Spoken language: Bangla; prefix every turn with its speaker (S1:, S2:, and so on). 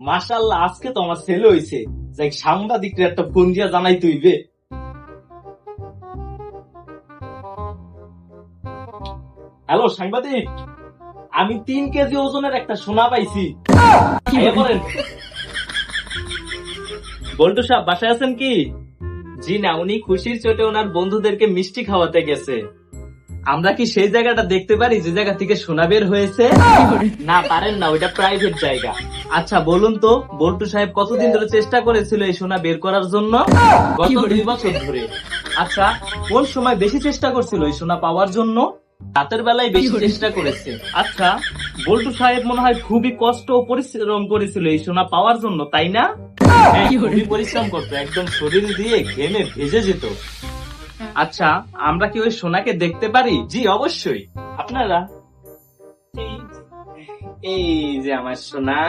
S1: মাশাআল্লাহ, আজকে তো আমার ছেলে হইছে। যাই সাংবাদিকরা একটা ফোন দিয়া জানাই তুইবে। হ্যালো সাংবাদিক, আমি 3 কেজি ওজনের একটা সোনা পাইছি। আইয়া পড়েন। বল্টু সাহেব বাসায় আছেন কি? জি না, উনি খুশির চোটে ওনার বন্ধুদেরকে মিষ্টি খাওয়াতে গেছে। আমরা কি সেই জায়গাটা দেখতে পারি যে জায়গা থেকে সোনা বের হয়েছে? না পারেন না, ওইটা প্রাইভেট জায়গা। আচ্ছা বলুন তো, বল্টু সাহেব কতদিন ধরে চেষ্টা করেছিল এই সোনা বের করার জন্য? গত 2 বছর ধরে। আচ্ছা, কোন সময় বেশি চেষ্টা করছিল এই সোনা পাওয়ার জন্য? রাতের বেলায় বেশি চেষ্টা করেছে। আচ্ছা, বল্টু সাহেব মনে হয় খুবই কষ্ট ও পরিশ্রম করেছিল এই সোনা পাওয়ার জন্য, তাই না? হ্যাঁ, খুবই পরিশ্রম করতো, একদম শরীর দিয়ে ঘেমে ভেজে যেত। আচ্ছা, আমরা কি ওই সোনাকে দেখতে পারি? জি অবশ্যই। আপনারা এই এই যে আমার সোনা।